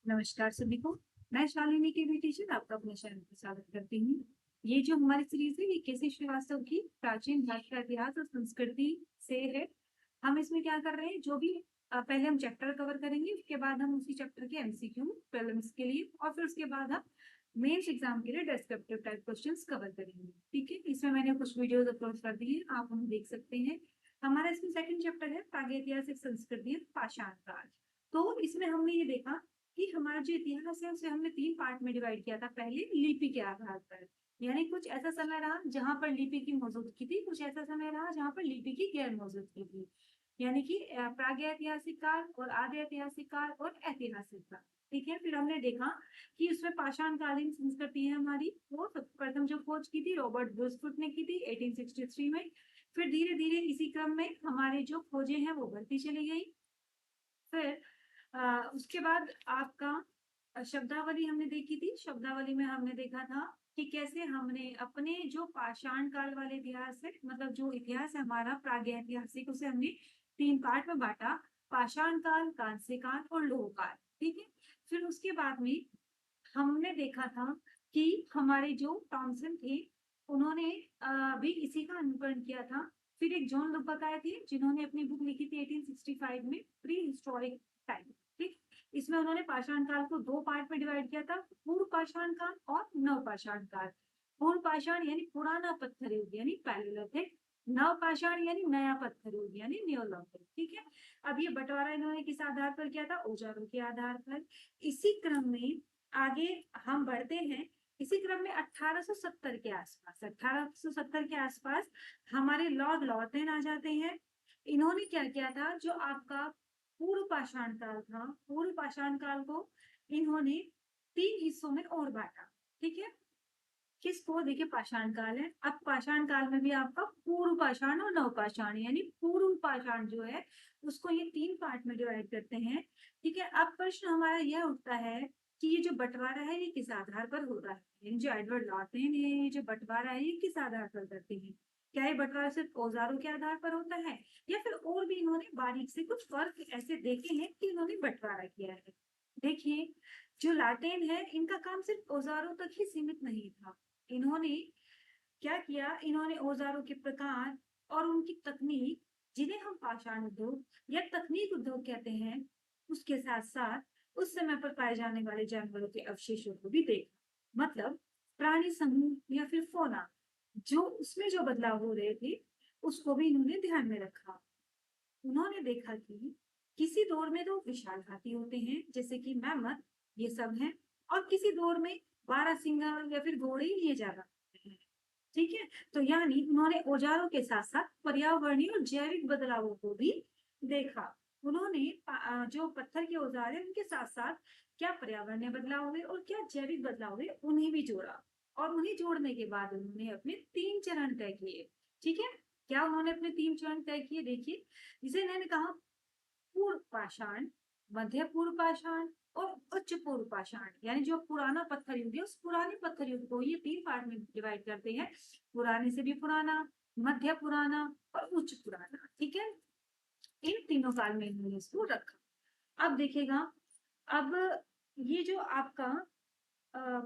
नमस्कार सभी को। मैं शालिनी की भी टीचर आपका अपने चैनल पर स्वागत करती हूँ। ये जो हमारी सीरीज है ये केसी श्रीवास्तव की प्राचीन भारत का इतिहास और संस्कृति से है। हम इसमें क्या कर रहे हैं, जो भी पहले हम चैप्टर कवर करेंगे, उसके बाद हम उसी चैप्टर के एमसीक्यू प्रीलिम्स के लिए और फिर उसके बाद हम मेंस एग्जाम के लिए डिस्क्रिप्टिव टाइप क्वेश्चंस कवर करेंगे। ठीक है, इसमें मैंने कुछ वीडियोस अपलोड कर दी है, आप उन्हें देख सकते हैं। हमारा इसमें सेकंड चैप्टर है प्रागैतिहासिक संस्कृति और पाषाण काल। तो इसमें हमने ये देखा कि हमारा जो इतिहास है उसे हमने तीन पार्ट में डिवाइड किया था। पहले लिपि के आधार पर, यानी कुछ ऐसा समय रहा जहां पर लिपि की मौजूदगी थी, कुछ ऐसा समय रहा जहां पर लिपि की गैर मौजूदगी थी, यानी कि प्रागैतिहासिक काल और आदि ऐतिहासिक काल और ऐतिहासिक काल। ठीक है, फिर हमने देखा कि उसमें पाषाण कालीन संस्कृति है हमारी, वो प्रथम जो खोज की थी रॉबर्ट ब्रूसफुट ने की थी 1863 में। फिर धीरे धीरे इसी क्रम में हमारी जो खोजें हैं वो बढ़ती चली गई। फिर उसके बाद आपका शब्दावली हमने देखी थी। शब्दावली में हमने देखा था कि कैसे हमने अपने जो पाषाण काल वाले इतिहास है, मतलब जो इतिहास है हमारा प्रागैतिहासिक, उसे हमने तीन पार्ट में बांटा: पाषाण काल, कांस्य काल और लौह काल। ठीक है, फिर उसके बाद में हमने देखा था कि हमारे जो टॉमसन थे उन्होंने भी इसी का अनुकरण किया था। फिर एक जॉन लुबक आए थे जिन्होंने अपनी बुक लिखी थी 1865 में, प्री हिस्टोरिक टाइम। ठीक, इसमें उन्होंने पाषाण काल को दो पार्ट में डिवाइड किया था: पूर्व पाषाण काल और नव पाषाण काल। पूर्व पाषाण यानी पुराना पत्थर युग यानी पैलेलिथिक, नव पाषाण यानी नया पत्थर युग यानी नियोलिथिक। ठीक है, अब ये बंटवारा इन्होंने किस आधार पर किया था? औजारों के आधार पर। इसी क्रम में आगे हम बढ़ते हैं। इसी क्रम में 1870 के आसपास, 1870 के आसपास हमारे लॉर्ड लॉर्टन आ जाते हैं। इन्होंने क्या किया था, जो आपका पूर्व पाषाण काल था, पूर्व पाषाण काल को इन्होंने तीन हिस्सों में और बांटा। ठीक है, किसको? देखिए, पाषाण काल है, अब पाषाण काल में भी आपका पूर्व पाषाण और नव पाषाण, यानी पूर्व पाषाण जो है उसको ये तीन पार्ट में डिवाइड करते हैं। ठीक है, अब प्रश्न हमारा यह उठता है कि ये जो बंटवारा है ये किस आधार पर होता है? यानी जो एडवर्ड लॉर्टन है, ये जो बंटवारा है ये किस आधार पर करते हैं? क्या ये बंटवारा सिर्फ औजारों के आधार पर होता है, या फिर और भी इन्होंने बारीक से कुछ फर्क ऐसे देखे हैं कि इन्होंने बंटवारा किया है? देखिए, जो लाटेन है इनका काम सिर्फ औजारों तक ही सीमित नहीं था। इन्होंने क्या किया, इन्होंने औजारों के प्रकार और उनकी तकनीक, जिन्हें हम पाषाण उद्योग या तकनीक उद्योग कहते हैं, उसके साथ साथ उस समय पर पाए जाने वाले जानवरों के अवशेषों को भी देखा। मतलब प्राणी समूह या फिर फोना, जो उसमें जो बदलाव हो रहे थे उसको भी इन्होंने ध्यान में रखा। उन्होंने देखा कि किसी दौर में तो विशाल हाथी होते हैं जैसे कि मैमथ, ये सब हैं, और किसी दौर में बारहसिंगा या फिर घोड़े ही लिए ज्यादा होते हैं। ठीक है, तो यानी उन्होंने औजारों के साथ साथ पर्यावरणीय और जैविक बदलावों को भी देखा। उन्होंने जो पत्थर के औजार है उनके साथ साथ क्या पर्यावरणीय बदलाव हुए और क्या जैविक बदलाव हुए उन्हें भी जोड़ा, और उन्हें जोड़ने के बाद उन्होंने अपने तीन चरण तय किए। ठीक है, क्या उन्होंने अपने तीन चरण तय किए? देखिए, जिसे इन्होंने कहा पूर्व पाषाण, मध्य पूर्व पाषाण और उच्च पूर्व पाषाण, यानी जो पुराना पत्थर युग है उस पुराने पत्थर युग को ये तीन पार्ट में डिवाइड करते हैं: पुराने से भी पुराना, मध्य पुराना और उच्च पुराना। ठीक है, इन तीनों काल में इन्होंने इसको रखा। अब देखिएगा, अब ये जो आपका अ,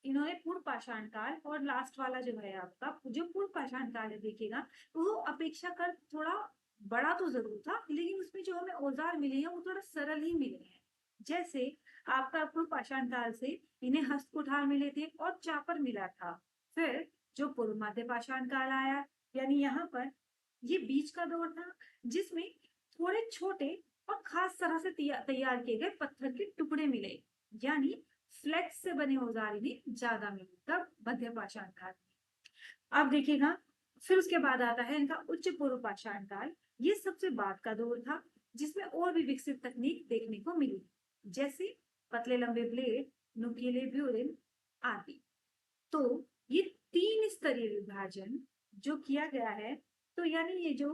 इन्होंने पूर्व पाषाण काल और लास्ट वाला जो है आपका जो पूर्व पाषाण काल है, देखिएगा वो अपेक्षाकृत थोड़ा बड़ा तो जरूर था, लेकिन उसमें जो हमें औजार मिले हैं वो थोड़ा सरल ही मिले हैं। जैसे आपका पूर्व पाषाण काल से इन्हें हस्त कुठार मिले थे और चापर मिला था। फिर जो पूर्व मध्य पाषाण काल आया, यानी यहाँ पर ये बीच का दौर था जिसमें थोड़े छोटे और खास तरह से तैयार किए गए पत्थर के टुकड़े मिले, यानी फ्लेक्स से बने औजार इन्हें ज्यादा मिले, तब मध्य पाषाण काल में। अब देखिएगा, फिर उसके बाद आता है इनका उच्च पूर्व पाषाण काल। ये सबसे बाद का दौर था जिसमें और भी विकसित तकनीक देखने को मिली, जैसे पतले लंबे ब्लेड, नुकीले ब्यूरिन आदि। तो ये तीन स्तरीय विभाजन जो किया गया है, तो यानी ये जो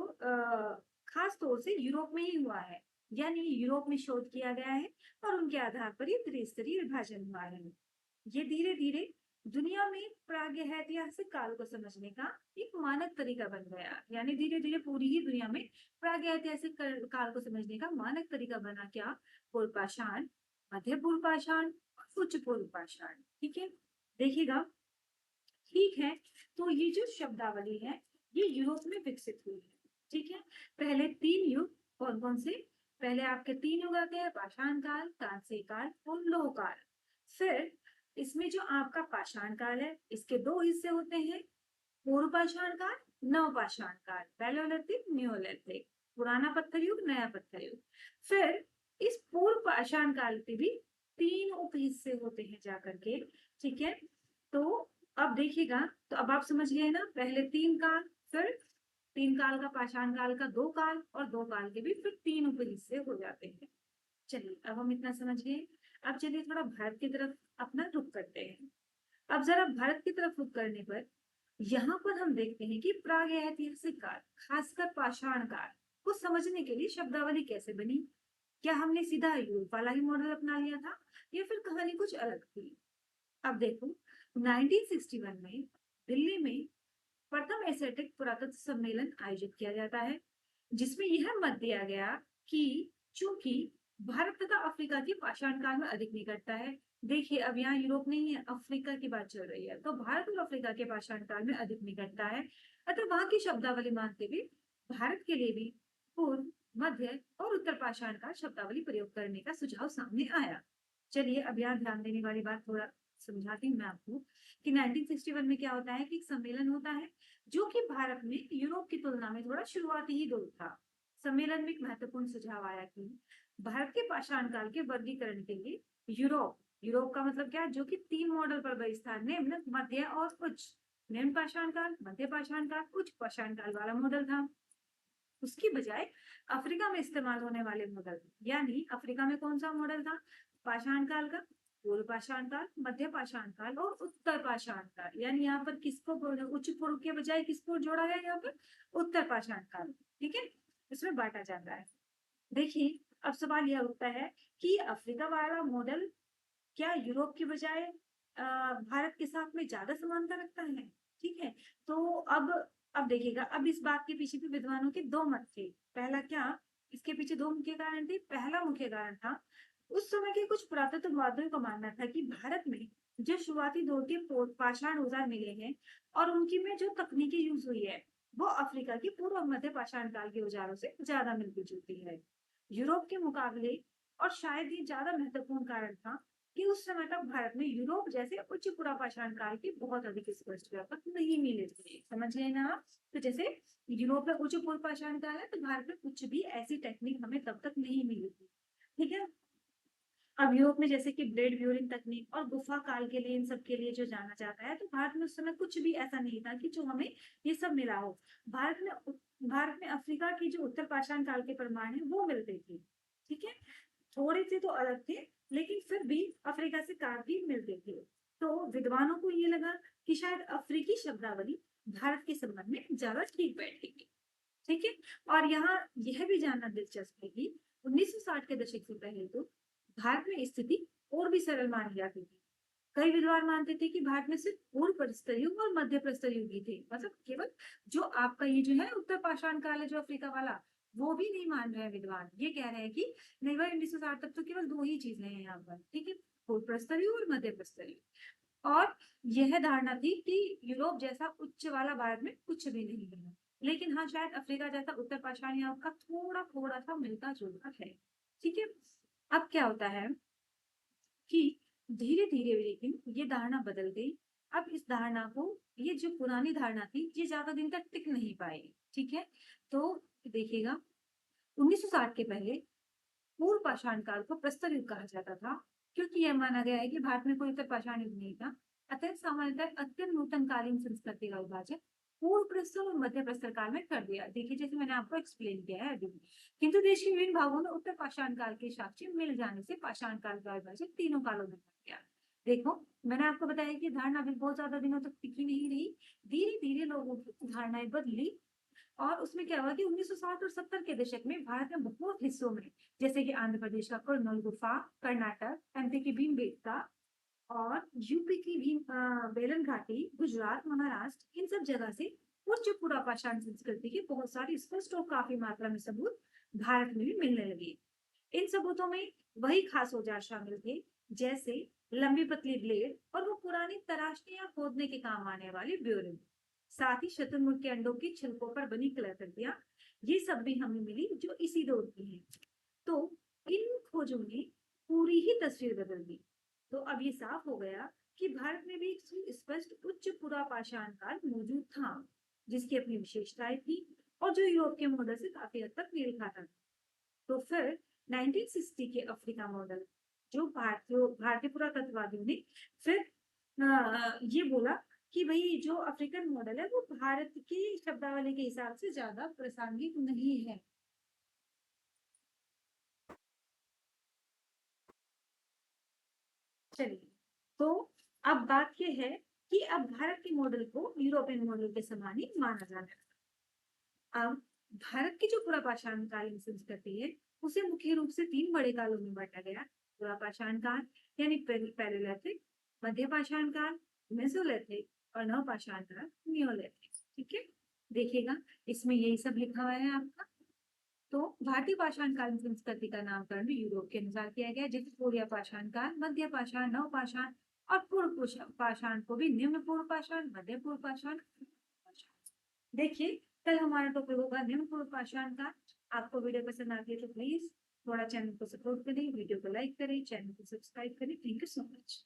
खास तौर से यूरोप में ही हुआ है, यानी यूरोप में शोध किया गया है और उनके आधार पर ये त्रिस्तरीय विभाजन हुआ है। ये धीरे धीरे दुनिया में प्रागैतिहासिक काल को समझने का एक मानक तरीका बन गया, यानी धीरे धीरे पूरी ही दुनिया में प्रागैतिहासिक काल को समझने का मानक तरीका बना। क्या? पूर्व पाषाण, मध्य पूर्व पाषाण, उच्च पूर्व पाषाण। ठीक है, देखिएगा, ठीक है, तो ये जो शब्दावली है ये यूरोप में विकसित हुई है। ठीक है, पहले 3 युग कौन कौन से, पहले आपके 3 युग आते हैं, पाषाण काल, कांस्य काल और लौह काल। फिर इसमें जो आपका पाषाण काल है इसके 2 हिस्से होते हैं, पूर्व पाषाण काल, नव पाषाण काल, पैलियोलिथिक, नियोलिथिक, पुराना पत्थर युग, नया पत्थर युग। फिर इस पूर्व पाषाण काल के भी 3 उप हिस्से होते हैं जाकर के। ठीक है, तो अब देखिएगा, तो अब आप समझ गए ना, पहले 3 काल, फिर 3 काल का, पाषाण काल का 2 काल, और 2 काल के भी फिर 3 उप हिस्से हो जाते हैं। चलिए, अब हम इतना समझ गए। अब चलिए थोड़ा भारत की तरफ अपना रुख करते हैं। अब जरा भारत की तरफ रुख करने पर यहाँ पर हम देखते हैं कि प्रागैतिहासिक काल, खासकर पाषाण काल को समझने के लिए शब्दावली कैसे बनी। क्या हमने सीधा यूरोप वाला ही मॉडल अपना लिया था या फिर कहानी कुछ अलग थी। अब देखो, 1961 में दिल्ली में प्रथम एशियाटिक पुरातत्व सम्मेलन आयोजित किया जाता है, जिसमें यह मत दिया गया कि चूंकि भारत तथा अफ्रीका की पाषाण काल में अधिक निकटता है, देखिए अब यहाँ यूरोप नहीं है, अफ्रीका की बात चल रही है, तो भारत और अफ्रीका के पाषाण काल में अधिक निकटता है, अतः वहां की शब्दावली मानते हुए भारत के लिए भी पूर्व, मध्य और उत्तर पाषाण काल शब्दावली प्रयोग करने का सुझाव सामने आया। चलिए, अब यहाँ ध्यान देने वाली बात थोड़ा समझाती हूँ मैं आपको कि 1961 में क्या होता है कि एक सम्मेलन होता है जो कि भारत में यूरोप की तुलना में थोड़ा शुरुआती ही दौर था। सम्मेलन में एक महत्वपूर्ण सुझाव आया कि भारत के पाषाण काल के वर्गीकरण के लिए यूरोप, यूरोप का मतलब क्या, जो कि 3 मॉडल पर बेस्ड था, निम्न, मध्य और उच्च। निम्न पाषाण काल, मध्य पाषाण काल, उच्च पाषाण काल वाला मॉडल था। उसकी बजाय अफ्रीका में इस्तेमाल होने वाले मॉडल, यानी अफ्रीका में कौन सा मॉडल था, पाषाण काल का, पूर्व पाषाण काल, मध्य पाषाण काल और उत्तर पाषाण काल, यानी यहाँ पर किसको, उच्च पूर्व के बजाय किसको जोड़ा गया, यहाँ पर उत्तर पाषाण काल। ठीक है, इसमें बांटा जाता है। देखिए, अब सवाल यह उठता है कि अफ्रीका वाला मॉडल क्या यूरोप की बजाय भारत के साथ में ज्यादा समानता रखता है। ठीक है, तो अब देखिएगा, अब इस बात के पीछे भी विद्वानों के 2 मत थे। पहला क्या, इसके पीछे 2 मुख्य कारण थे। पहला मुख्य कारण था उस समय के कुछ पुरातत्ववादियों का मानना था कि भारत में जो शुरुआती दौर के पाषाण औजार मिले हैं और उनकी में जो तकनीकी यूज हुई है वो अफ्रीका की पूर्व और मध्य पाषाण काल के औजारों से ज्यादा मिलती जुलती है यूरोप के मुकाबले। और शायद ये ज्यादा महत्वपूर्ण कारण था कि उस समय तक भारत में यूरोप जैसे उच्च पुरापाषाण काल के बहुत अधिक स्पष्ट व्यापक नहीं मिले थे। समझ गए ना आप? तो जैसे यूरोप में उच्च पुरापाषाण काल है तो भारत में कुछ भी ऐसी टेक्निक हमें तब तक नहीं मिली थी। ठीक है, अब यूरोप में जैसे कि ब्लेड ब्यूरिंग तकनीक और गुफा काल के लिए, इन सब के लिए जो जाना जाता है, तो भारत में उस समय कुछ भी ऐसा नहीं था कि जो हमें ये सब मिला हो। भारत में अफ्रीका की जो उत्तर पाषाण काल के प्रमाण है वो मिलते थे। ठीक है, थोड़े से तो अलग थे लेकिन फिर भी अफ्रीका से काफी मिलते थे। तो विद्वानों को ये लगा कि शायद अफ्रीकी शब्दावली भारत के संबंध में ज्यादा ठीक बैठेगी। ठीक है, और यहाँ यह भी जानना दिलचस्प है कि 1960 के दशक से पहले तो भारत में स्थिति और भी सरल मानी जाती थी। कई विद्वान मानते थे कि भारत में सिर्फ पूर्व प्रस्तर युग और मध्य प्रस्तर युग ही थे, मतलब केवल जो आपका ये जो है उत्तर पाषाण काल है जो अफ्रीका वाला, वो भी नहीं मान रहे हैं विद्वान। ये कह रहे हैं कि नहीं भाई, 1960 तक तो केवल 2 ही चीजें हैं यहाँ पर। ठीक है, पूर्व प्रस्तर युग और मध्य प्रस्तर युग। और यह धारणा थी कि यूरोप जैसा उच्च वाला भारत में कुछ भी नहीं है, लेकिन हाँ शायद अफ्रीका जैसा उत्तर पाषाण युग का थोड़ा थोड़ा सा मिलता जुलता है। ठीक है, अब क्या होता है कि धीरे धीरे लेकिन ये धारणा बदल गई। अब इस धारणा को, ये जो पुरानी धारणा थी ये ज्यादा दिन तक टिक नहीं पाई। ठीक है, तो देखिएगा, 1960 के पहले पूर्व पाषाण काल को प्रस्तर युग कहा जाता था, क्योंकि यह माना गया है कि भारत में कोई उत्तर पाषाण युग नहीं था। अतः सामान्यतः अत्यंत नूतन कालीन संस्कृति का विभाजन पूर्व प्रस्तर और मध्य प्रस्तर काल में कर दिया। देखिए, जैसे मैंने आपको एक्सप्लेन किया है अभी, किंतु देश के विभिन्न भागों में उत्तर पाषाण काल के साक्ष्य मिल जाने से पाषाण काल का विभाजन तीनों कालों में कर गया। देखो, मैंने आपको बताया कि धारणा भी बहुत ज्यादा दिनों तक टिकी नहीं रही, धीरे धीरे लोगों की धारणाएं बदली। और उसमें क्या हुआ कि 1960 और 70 के दशक में भारत में बहुत हिस्सों में, जैसे कि आंध्र प्रदेश का कुरनूल गुफा, कर्नाटक, एमपी की भीमबेटका और यूपी की बेलन घाटी, गुजरात, महाराष्ट्र, इन सब जगह से उच्च पुरापाषाण संस्कृति के बहुत सारे स्पष्ट और काफी मात्रा में सबूत भारत में भी मिलने लगे। इन सबूतों में वही खास औजार शामिल थे, जैसे लंबी पतली ब्लेड और वो पुरानी तराशने या खोदने के काम आने वाली ब्योरिंग। साथ ही शतुरमुर्ग के अंडों की छिलकों पर बनी कलाकृतियां, ये सब भी हमें मिली जो इसी दौर की हैं। तो इन खोजों ने पूरी ही तस्वीर बदल दी। तो अब ये साफ हो गया कि भारत में भी एक सुस्पष्ट उच्च पुरापाषाण काल मौजूद था, जिसकी अपनी विशेषताएं थी और जो यूरोप के मॉडल से काफी हद तक मेल खाता था। तो फिर 1960 के अफ्रीका मॉडल, जो भारतीय पुरातत्ववादियों ने फिर ये बोला कि भाई जो अफ्रीकन मॉडल है वो भारत की शब्दावली के हिसाब से ज्यादा प्रासंगिक नहीं है। चलिए, तो अब बात यह है कि अब भारत के मॉडल को यूरोपियन मॉडल के समान ही माना जाने लगा। अब भारत की जो पुरापाषाणकालीन संस्कृति है, उसे मुख्य रूप से 3 बड़े कालों में बांटा गया। पुरापाषाण काल यानी पैलेolithic, मध्यपाषाण काल मेसोलिथिक और नवपाषाण काल नियोलिथिक। ठीक है, देखिएगा इसमें यही सब लिखा हुआ है आपका। तो भारतीय पाषाण कालीन संस्कृति का नामकरण भी यूरोप के अनुसार किया गया, जैसे पूर्व पाषाण काल, मध्य पाषाण, नव पाषाण और पूर्व पाषाण को भी निम्न पूर्व पाषाण, मध्य पूर्व पाषाण। देखिए, कल हमारा टॉपिक होगा निम्न पूर्व पाषाण का। आपको वीडियो पसंद आती है तो प्लीज थोड़ा चैनल को सपोर्ट करें, वीडियो को लाइक करें, चैनल को सब्सक्राइब करें। Thank you so much.